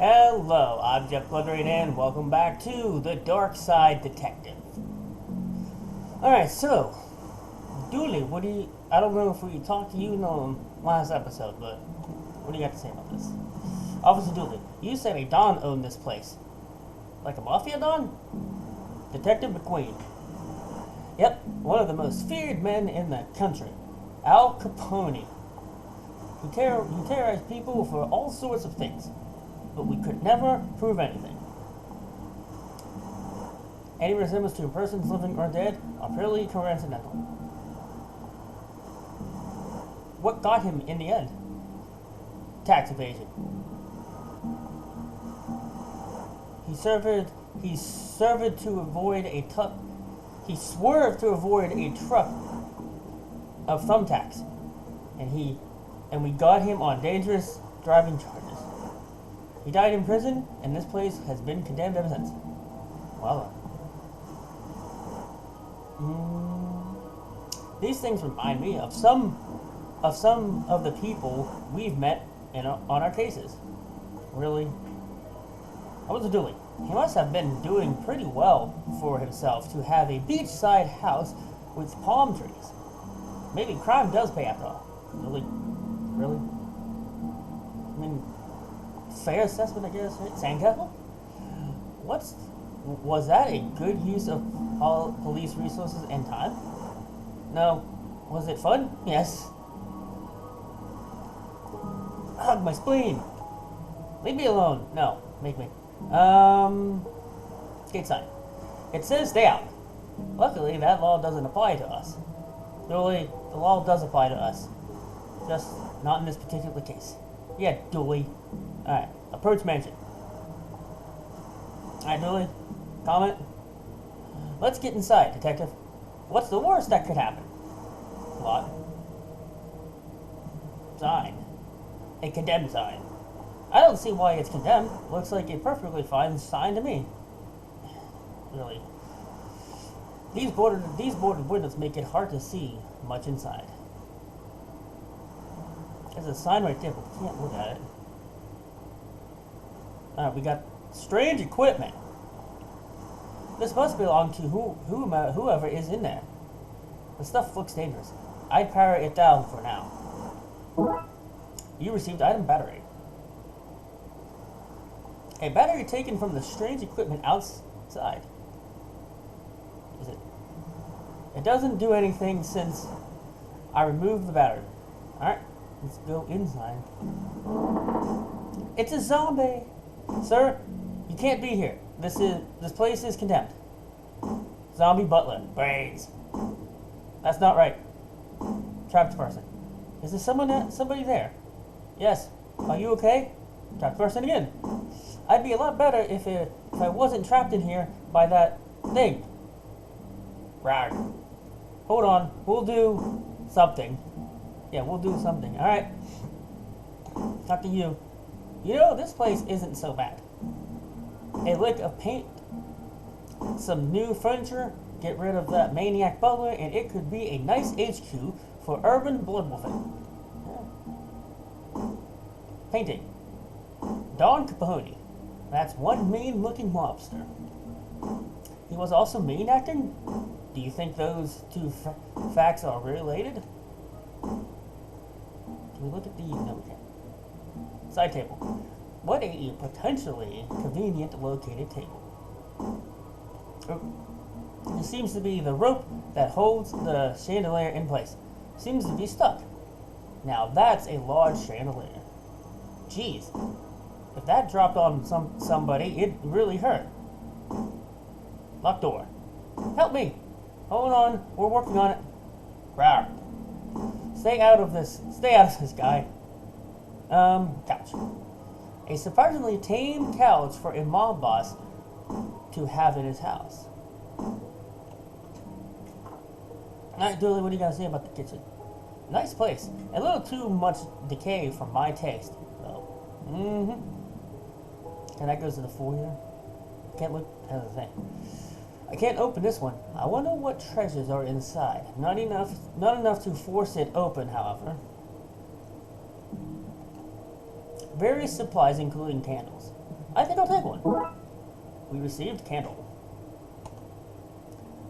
Hello, I'm JeffBloodRain and welcome back to the Darkside Detective. Alright, so, Dooley, I don't know if we talked to you in the last episode, but what do you got to say about this? Officer Dooley, you said a Don owned this place. Like a mafia Don? Detective McQueen. Yep, one of the most feared men in the country. Al Capone. He terrorized people for all sorts of things, but we could never prove anything. Any resemblance to persons living or dead are purely coincidental. What got him in the end? Tax evasion. He swerved to avoid a truck of thumbtacks, and we got him on dangerous driving charges. He died in prison, and this place has been condemned ever since. Well, these things remind me of some of the people we've met on our cases. Really? How was it doing? He must have been doing pretty well for himself to have a beachside house with palm trees. Maybe crime does pay after all. Really? Really? I mean, fair assessment, I guess, right? Sandcastle? Was that a good use of police resources and time? No. Was it fun? Yes. Hug my spleen. Leave me alone. No, make me. Gate sign. It says stay out. Luckily, that law doesn't apply to us. Dooley, the law does apply to us. Just not in this particular case. Yeah, Dooley. Alright, approach mansion. Alright, Dooley. Comment? Let's get inside, detective. What's the worst that could happen? What? Sign. A condemned sign. I don't see why it's condemned. Looks like a perfectly fine sign to me. Really. These boarded windows make it hard to see much inside. There's a sign right there, but we can't look at it. Alright, we got strange equipment. This must belong to whoever is in there. The stuff looks dangerous. I'd power it down for now. You received item battery. A battery taken from the strange equipment outside. Is it? It doesn't do anything since I removed the battery. Alright, let's go inside. It's a zombie! Sir, you can't be here. This place is condemned. Zombie butler. Brains. That's not right. Trapped person. Is there somebody there? Yes. Are you okay? Trapped person again. I'd be a lot better if I wasn't trapped in here by that thing. Rawr. Hold on. We'll do something. Yeah, we'll do something. Alright. Talk to you. You know, this place isn't so bad. A lick of paint, some new furniture, get rid of that maniac butler, and it could be a nice HQ for urban bloodwolfing. Yeah. Painting. Don Capone. That's one mean-looking mobster. He was also mean acting? Do you think those two facts are related? Can we look at the... No, we can't. Side table. What a potentially convenient located table. It seems to be the rope that holds the chandelier in place. Seems to be stuck. Now that's a large chandelier. Jeez. If that dropped on somebody, it'd really hurt. Locked door. Help me! Hold on, we're working on it. Rawr. Stay out of this guy. Couch. A surprisingly tame couch for a mob boss to have in his house. Alright, Dooley, what do you got to say about the kitchen? Nice place. A little too much decay for my taste, though. And that goes to the foyer. Can't look at the thing. I can't open this one. I wonder what treasures are inside. Not enough to force it open, however. Various supplies, including candles. I think I'll take one. We received candle.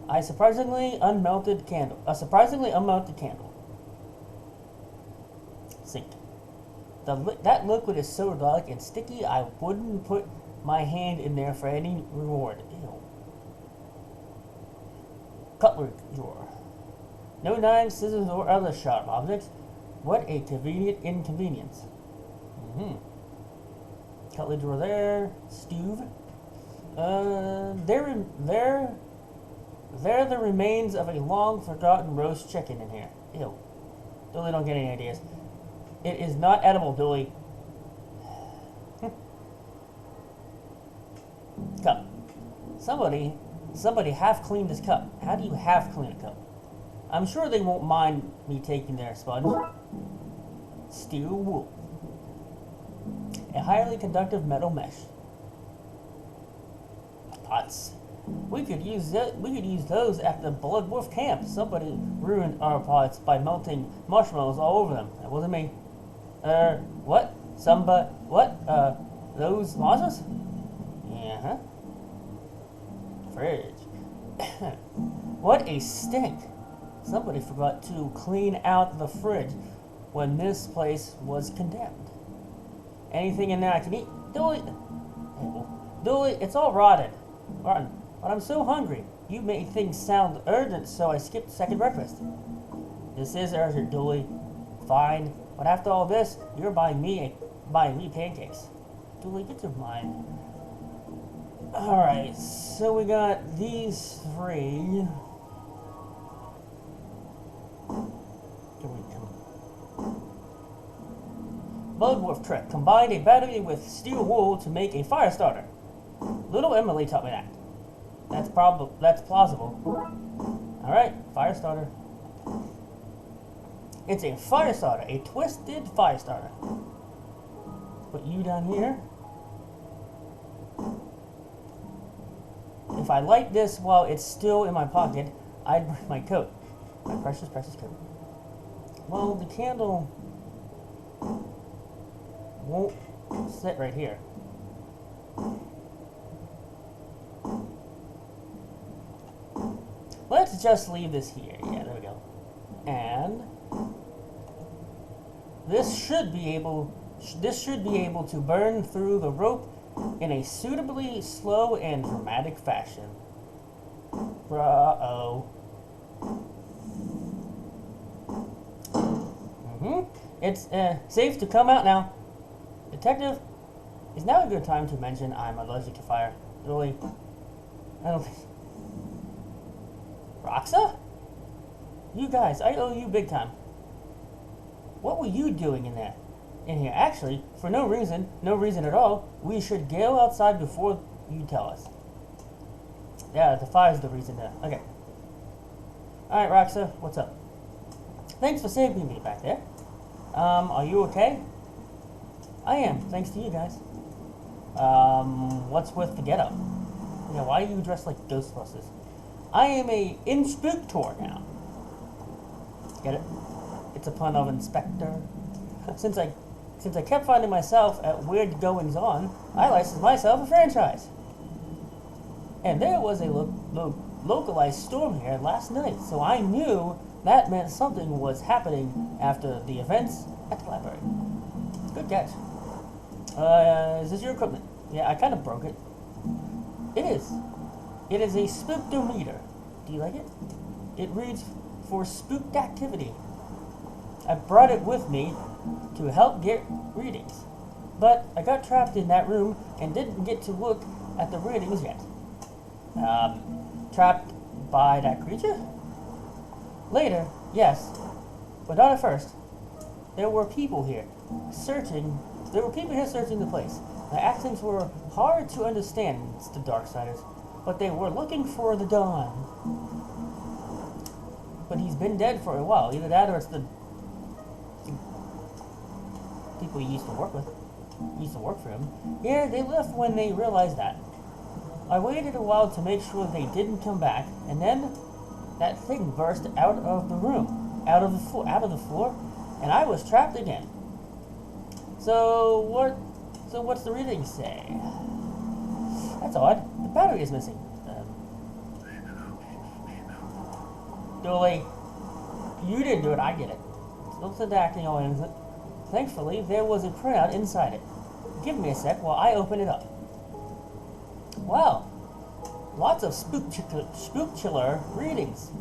A surprisingly unmelted candle. Sink. That liquid is so dark and sticky, I wouldn't put my hand in there for any reward. Ew. Cutlery drawer. No knives, scissors, or other sharp objects. What a convenient inconvenience. Cutlery drawer there. Stove. There are the remains of a long forgotten roast chicken in here. Ew. Dooley don't get any ideas. It is not edible, Dooley. Cup. Somebody half cleaned this cup. How do you half clean a cup? I'm sure they won't mind me taking their sponge. Steel wool. A highly conductive metal mesh. Pots. We could use those at the Blood Wolf camp. Somebody ruined our pots by melting marshmallows all over them. That wasn't me. What? Those monsters? Yeah, Fridge. What a stink. Somebody forgot to clean out the fridge when this place was condemned. Anything in there I can eat? Dooley, it's all rotten. But I'm so hungry. You made things sound urgent, so I skipped second breakfast. This is urgent, Dooley. Fine. But after all this, you're buying me pancakes. Dooley, get your mind. Alright, so we got these three. Bloodwolf trick. Combine a battery with steel wool to make a fire starter. Little Emily taught me that. That's plausible. Alright, fire starter. It's a fire starter, a twisted fire starter. Put you down here. If I light this while it's still in my pocket, I'd burn my coat. My precious, precious coat. Well, the candle won't sit right here. Let's just leave this here. Yeah, there we go. And this should be able to burn through the rope in a suitably slow and dramatic fashion. Bra-oh. It's safe to come out now. Detective, is now a good time to mention I'm allergic to fire? Really? I don't think... Roxa? You guys, I owe you big time. What were you doing in here? Actually, for no reason at all, we should go outside before you tell us. Yeah, the fire's the reason there. Okay. Alright, Roxa, what's up? Thanks for saving me back there. Are you okay? I am, thanks to you guys. What's with the getup? Yeah, why are you dressed like Ghostbusters? I am in Spooktular now. Get it? It's a pun of Inspector. Since I kept finding myself at weird goings on, I licensed myself a franchise. And there was a localized storm here last night, so I knew that meant something was happening after the events at the library. Good catch. Is this your equipment? Yeah, I kind of broke it. It is. It is a spooktometer. Do you like it? It reads for spooked activity. I brought it with me to help get readings. But I got trapped in that room and didn't get to look at the readings yet. Trapped by that creature? Later, yes. But not at first. There were people here searching the place. The accents were hard to understand, it's the Darksiders, but they were looking for the Dawn. But he's been dead for a while. Either that or it's the people he used to work with. Used to work for him. Yeah, they left when they realized that. I waited a while to make sure they didn't come back, and then that thing burst out of the room, out of the floor, and I was trapped again. So So what's the reading say? That's odd. The battery is missing. Dooley, you didn't do it, I get it. Looks like acting all innocent. Thankfully, there was a printout inside it. Give me a sec while I open it up. Wow. Lots of spooktular readings.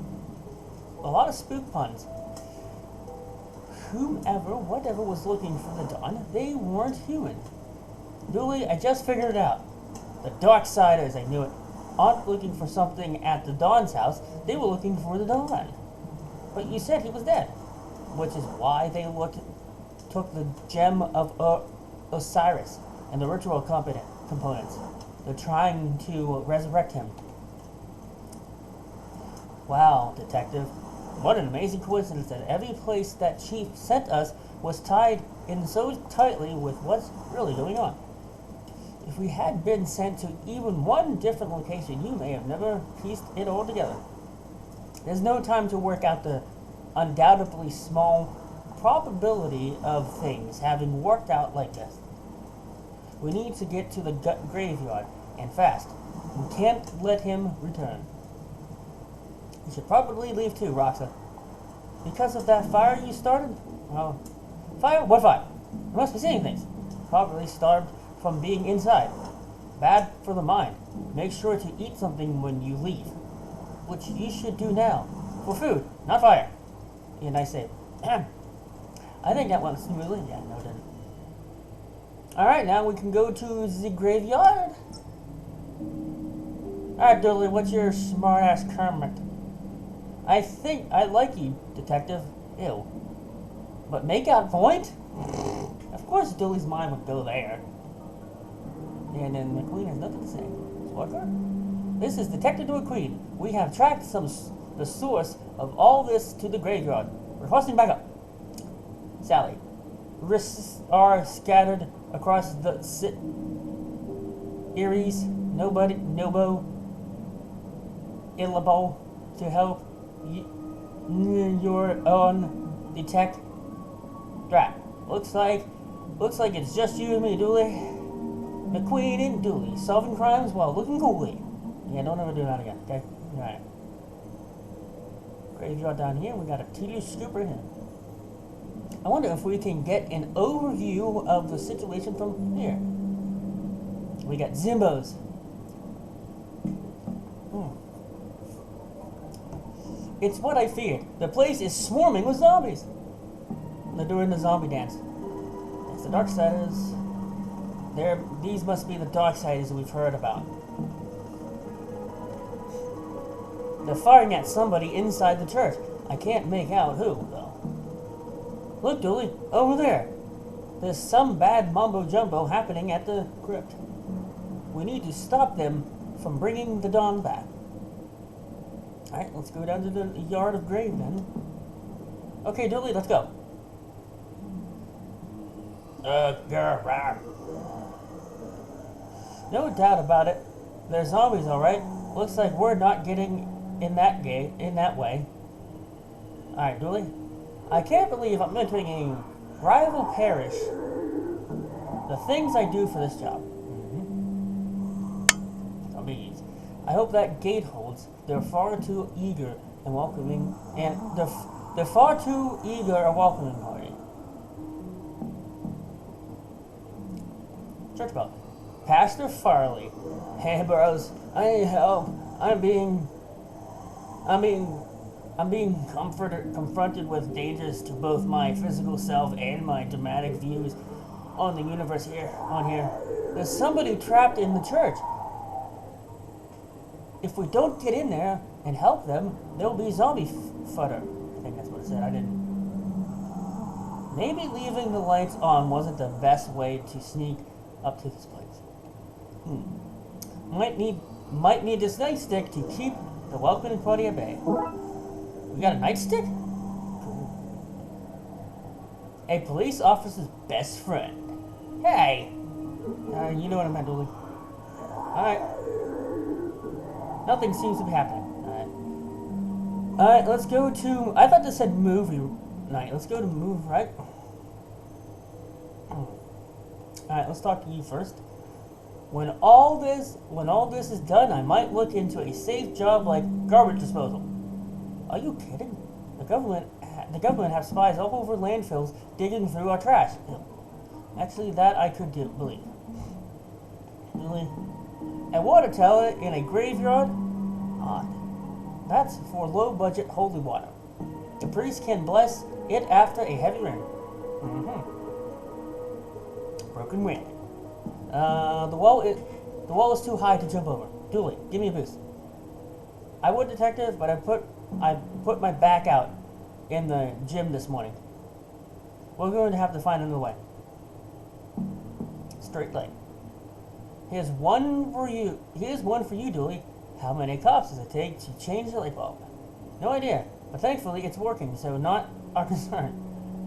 A lot of spook puns. Whomever, whatever was looking for the dawn, they weren't human. Dooley, I just figured it out. The Darksiders, I knew it, aren't looking for something at the Dawn's house. They were looking for the Dawn. But you said he was dead, which is why they took the gem of Osiris and the ritual components. They're trying to resurrect him. Wow, Detective. What an amazing coincidence that every place that Chief sent us was tied in so tightly with what's really going on. If we had been sent to even one different location, you may have never pieced it all together. There's no time to work out the undoubtedly small probability of things having worked out like this. We need to get to the graveyard, and fast. We can't let him return. You should probably leave too, Roxa. Because of that fire you started? Well, fire? What fire? You must be seeing things. Probably starved from being inside. Bad for the mind. Make sure to eat something when you leave. Which you should do now. For food, not fire. Yeah, nice save. I think that went smoothly. Yeah, no, it didn't. Alright, now we can go to the graveyard. Alright, Dudley, what's your smart-ass comment? I think I like you, Detective. Ew. But make out point? Of course Dudley's mind would go there. And then McQueen has nothing to say. Squadron? This is Detective McQueen. We have tracked the source of all this to the graveyard. Requesting backup. Sally. Risks are scattered across the Ares. Nobody, Nobo, Illabo to help your own detect. Drat. Looks like it's just you and me, Dooley. McQueen and Dooley solving crimes while looking coolly. Yeah, don't ever do that again, okay? Alright. Graveyard down here. We got a tedious scooper here. I wonder if we can get an overview of the situation from here. We got Zimbos. It's what I feared. The place is swarming with zombies. They're doing the zombie dance. It's the Darksiders. These must be the Darksiders we've heard about. They're firing at somebody inside the church. I can't make out who, though. Look, Dooley, over there. There's some bad mumbo-jumbo happening at the crypt. We need to stop them from bringing the dawn back. Alright, let's go down to the yard of grave then. Okay, Dooley, let's go. No doubt about it. They're zombies, alright. Looks like we're not getting in that way. Alright, Dooley. I can't believe I'm entering a rival parish. The things I do for this job. Zombies. I hope that gate holds. They're far too eager and welcoming, and they're far too eager a welcoming party. Church bell. Pastor Farley. Hey, bros. I need help. I'm being confronted with dangers to both my physical self and my dramatic views on the universe here. There's somebody trapped in the church. If we don't get in there and help them, there'll be zombie fodder. I think that's what it said. I didn't. Maybe leaving the lights on wasn't the best way to sneak up to this place. Might need this nightstick to keep the welcoming party at bay. We got a nightstick? Cool. A police officer's best friend. Hey! You know what I meant, Dooley. Alright. Nothing seems to be happening. Alright, let's go to... I thought this said movie night. Let's go to move, right? Alright, let's talk to you first. When all this is done, I might look into a safe job like garbage disposal. Are you kidding? The government have spies all over landfills digging through our trash. Actually, that I could believe. Really? A water tower in a graveyard? Odd. That's for low-budget holy water. The priest can bless it after a heavy rain. Broken wind. The wall is too high to jump over. Dooley, give me a boost. I would, detective, but I put my back out in the gym this morning. We're going to have to find another way. Straight leg. Here's one for you, Dooley. How many cops does it take to change the light bulb? No idea, but thankfully it's working, so not our concern.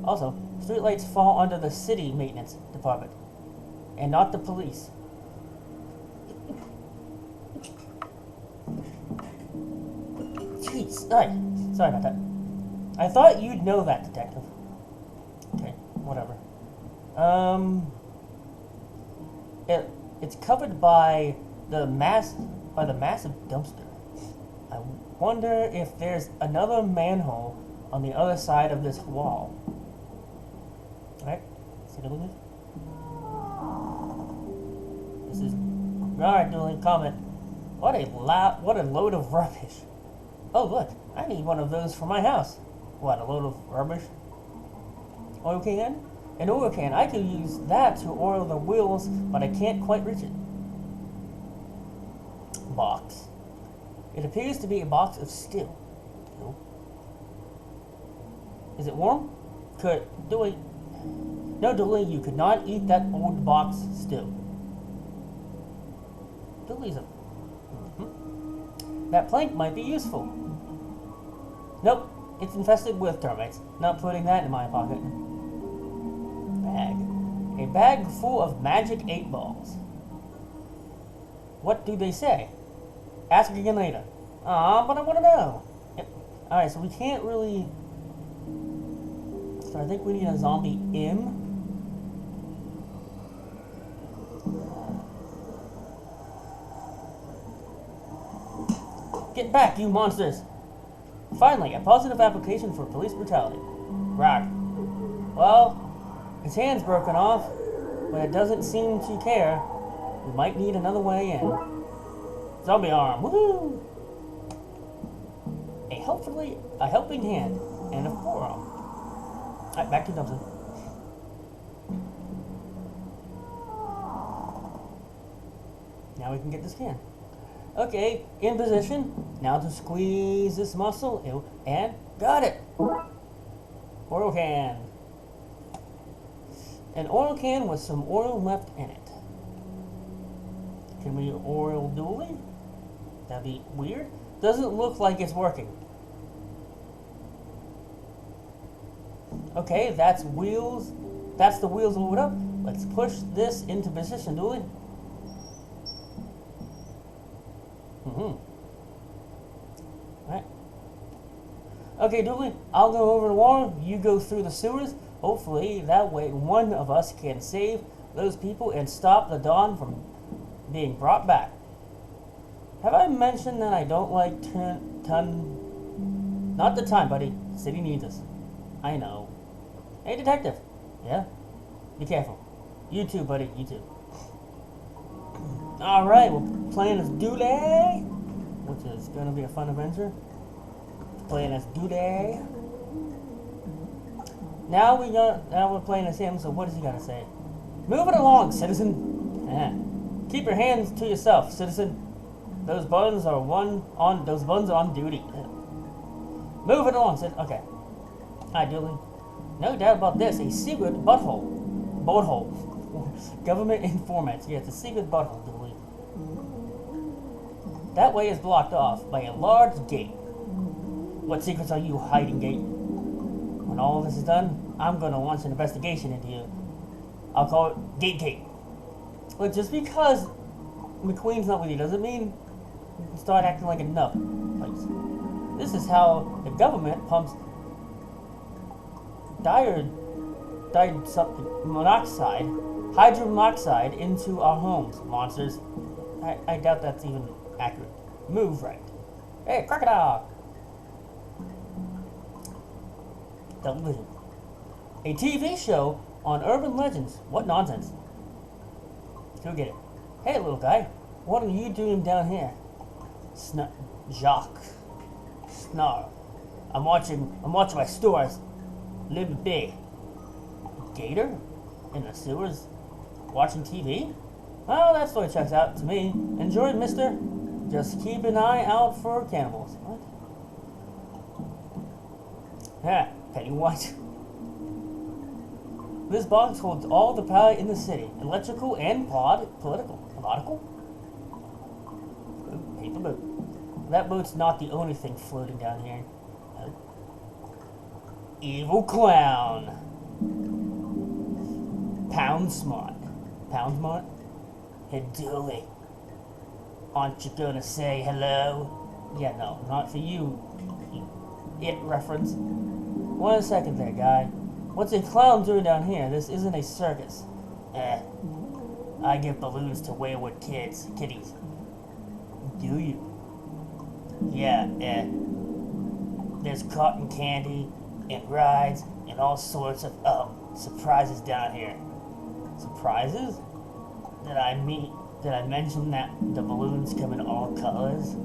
Also, streetlights fall under the city maintenance department, and not the police. Jeez, sorry about that. I thought you'd know that, detective. Okay, whatever. It's covered by the massive dumpster. I wonder if there's another manhole on the other side of this wall. Alright, see the movie? This is alright, Dooley, comment. What a load of rubbish. Oh look, I need one of those for my house. What, a load of rubbish? Oil can? An oil can. I could use that to oil the wheels, but I can't quite reach it. Box. It appears to be a box of steel. Is it warm? No, Dooley, you could not eat that old box still. Dooley's a... That plank might be useful. Nope, it's infested with termites. Not putting that in my pocket. Bag. A bag full of magic 8 balls. What do they say? Ask again later. But I want to know. Yep. Alright, so we can't really... So I think we need a zombie M. Get back, you monsters! Finally, a positive application for police brutality. Right. Well, his hand's broken off, but it doesn't seem to care. We might need another way in. Zombie arm, woohoo! A helping hand, and a forearm. Alright, back to Dumpson. Now we can get this can. Okay, in position. Now to squeeze this muscle, and got it! Oil can. An oil can with some oil left in it. Can we oil Dooley? That'd be weird. Doesn't look like it's working. Okay, that's wheels. That's the wheels loaded up. Let's push this into position, Dooley. Alright. Okay, Dooley, I'll go over the wall. You go through the sewers. Hopefully, that way one of us can save those people and stop the Dawn from being brought back. Have I mentioned that I don't like Not the time, buddy. The city needs us. I know. Hey, detective. Yeah? Be careful. You too, buddy. You too. Alright, we're playing as Dooley, which is going to be a fun adventure. Playing as Dooley. Now we're playing as him, so what does he got to say? Move it along, citizen. Keep your hands to yourself, citizen. Those buttons are on duty. Move it along, citizen. Okay. Hi, Dooley. No doubt about this, a secret butthole. Government informants. Yeah, it's a secret butthole, Dooley. That way is blocked off by a large gate. What secrets are you hiding, gate? When all of this is done, I'm going to launch an investigation into you. I'll call it Gate. Look, just because McQueen's not with you doesn't mean you can start acting like a nut place. This is how the government pumps monoxide hydrogen monoxide into our homes. Monsters. I doubt that's even accurate. Move right. Hey, crocodile! Television. A TV show on urban legends. What nonsense. Go get it. Hey, little guy. What are you doing down here? Jacques. Snarl. I'm watching my stores. Live big. Gator? In the sewers? Watching TV? Well, that story checks out to me. Enjoy, mister. Just keep an eye out for cannibals. What? Yeah, Pennywise. This box holds all the power in the city. Electrical and political. Paper boat. That boat's not the only thing floating down here. Evil clown. Pound smart. Hey, Dooley. Aren't you gonna say hello? Yeah, no, not for you. It reference. 1 second there, guy. What's a clown doing down here? This isn't a circus. I give balloons to wayward kitties. Do you? Yeah, there's cotton candy and rides and all sorts of surprises down here. Surprises? Did I mention that the balloons come in all colors?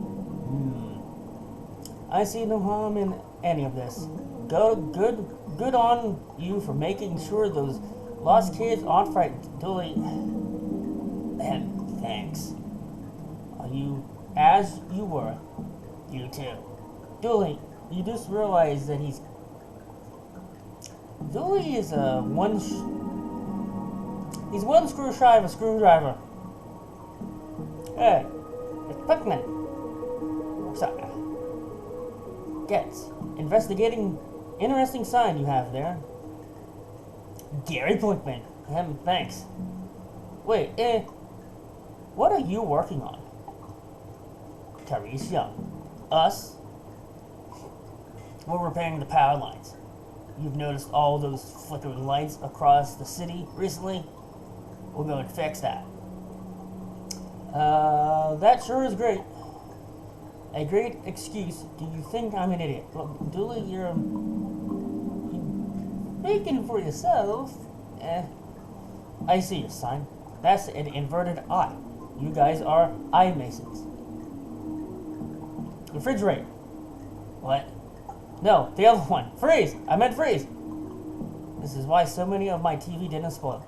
I see no harm in any of this. Good on you for making sure those lost kids aren't frightened. Dooley, thanks. Are you as you were? You too. Dooley, you just realized that Dooley is he's one screw shy of a screwdriver. Hey, it's Pikmin. What's up? Gets investigating. Interesting sign you have there. Gary Pikmin. Thanks. Wait, what are you working on? Therese Young. Us? We're repairing the power lines. You've noticed all those flickering lights across the city recently? We're going to fix that. That sure is great. A great excuse. Do you think I'm an idiot? Well, Dooley, you're speaking for yourself. I see your sign. That's an inverted eye. You guys are eye masons. Refrigerate. What? No, the other one. Freeze! I meant freeze! This is why so many of my TV didn't spoil.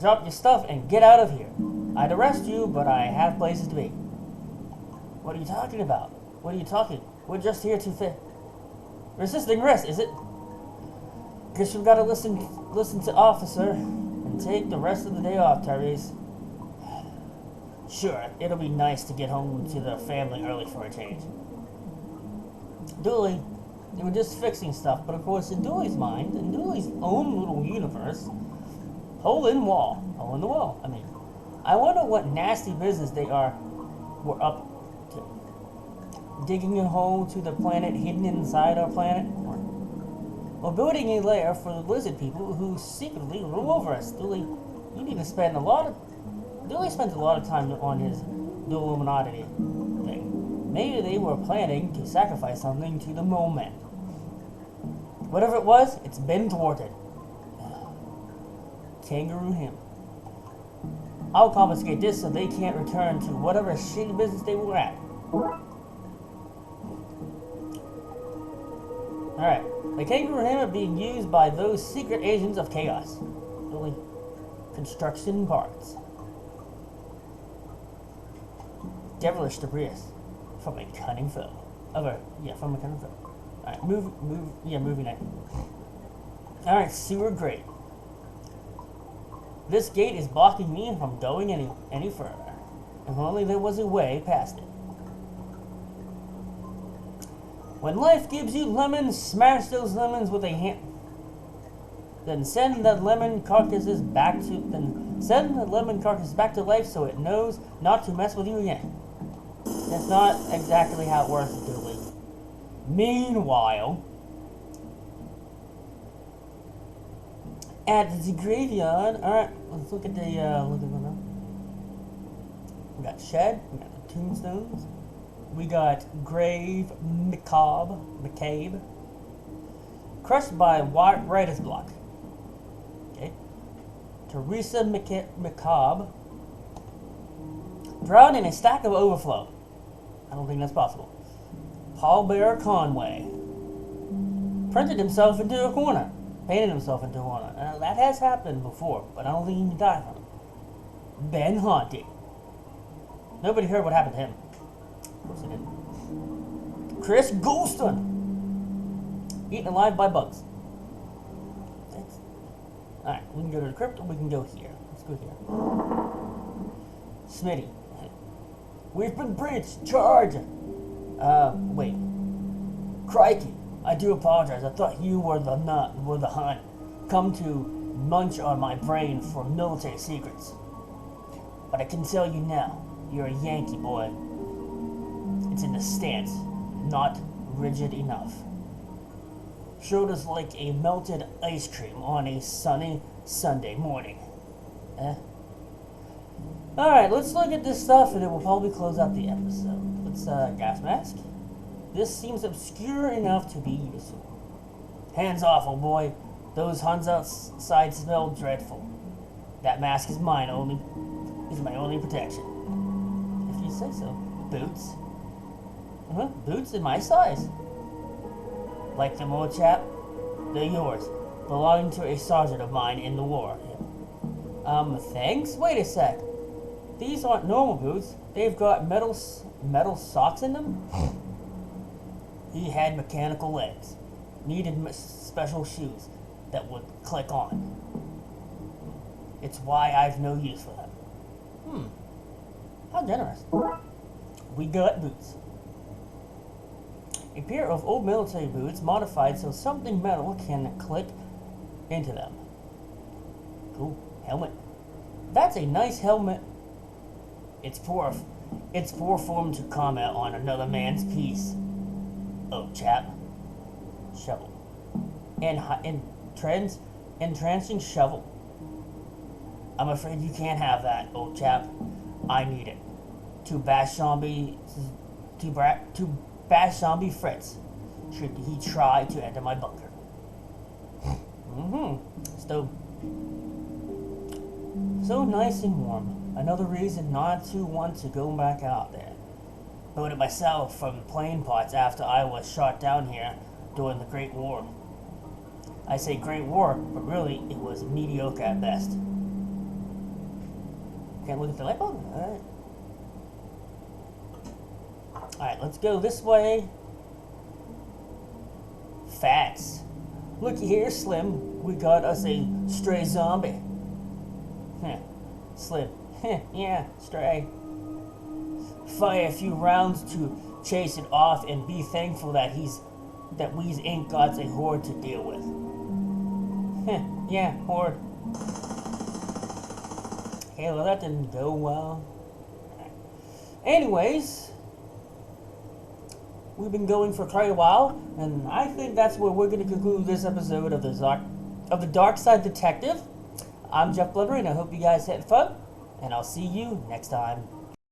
Drop your stuff and get out of here. I'd arrest you, but I have places to be. What are you talking about? What are you talking? We're just here to resisting arrest, is it? Guess you've got to listen to officer and take the rest of the day off, Tyrese. Sure, it'll be nice to get home to the family early for a change. Dooley, they were just fixing stuff, but of course in Dooley's mind, in Dooley's own little universe, hole in the wall. I mean, I wonder what nasty business were up to. Digging a hole to the planet hidden inside our planet? Or building a lair for the lizard people who secretly rule over us. Dooley, you need to spend Dooley spends a lot of time on his Illuminati thing. Maybe they were planning to sacrifice something to the mole men. Whatever it was, it's been thwarted. Kangaroo him. I'll confiscate this so they can't return to whatever shitty business they were at. Alright. The kangaroo hammer being used by those secret agents of chaos. Really, construction parts. Devilish debris from a cunning foe. From a cunning foe. Alright, moving on. Alright, sewer grate. This gate is blocking me from going any further. If only there was a way past it. When life gives you lemons, smash those lemons with a hand. Then send the lemon carcasses back to life so it knows not to mess with you again. That's not exactly how it works, Dooley. Meanwhile, at the graveyard. Alright, let's look at the, we got shed, we got the tombstones, we got grave McCabe, crushed by writer's block. Okay. Teresa McCabe, drowned in a stack of overflow. I don't think that's possible. Paul Bear Conway printed himself into a corner, painted himself into a corner. That has happened before, but I don't think he can die from it. Ben Haunted. Nobody heard what happened to him. Of course they didn't. Chris Goulston, eaten alive by bugs. Alright, we can go to the crypt, or we can go here. Let's go here. Smitty. We've been breached. Charge! Wait. Crikey. I do apologize. I thought you were the hunt. Come to munch on my brain for military secrets. But I can tell you now, you're a Yankee boy. It's in the stance, not rigid enough. Shoulders like a melted ice cream on a sunny Sunday morning. Alright, let's look at this stuff and then we'll probably close out the episode. Let's, gas mask. This seems obscure enough to be useful. Hands off, old boy. Those Huns outside smell dreadful. That mask is my only protection. If you say so. Boots. Boots in my size. Like them, old chap? They're yours. Belonging to a sergeant of mine in the war. Thanks? Wait a sec. These aren't normal boots. They've got metal socks in them? He had mechanical legs. Needed special shoes that would click on. It's why I've no use for them. How generous. We got boots. A pair of old military boots modified so something metal can click into them. Cool. Helmet. That's a nice helmet. It's poor form to comment on another man's piece. Oh, chap. Shovel. Entrancing shovel. I'm afraid you can't have that, old chap. I need it. To bash zombie Fritz, should he try to enter my bunker. Stove. So nice and warm. Another reason not to want to go back out there. Built it myself from plane parts after I was shot down here during the Great War. I say Great War, but really it was mediocre at best. Can't look at the light bulb? Alright, let's go this way. Fats. Looky here, Slim. We got us a stray zombie. Slim. Yeah, stray. Fire a few rounds to chase it off and be thankful that we's ain't got a horde to deal with. Yeah, horde. Okay, well that didn't go well. Anyways, we've been going for quite a while, and I think that's where we're going to conclude this episode of the Darkside Detective. I'm JeffBloodRain. I hope you guys had fun, and I'll see you next time.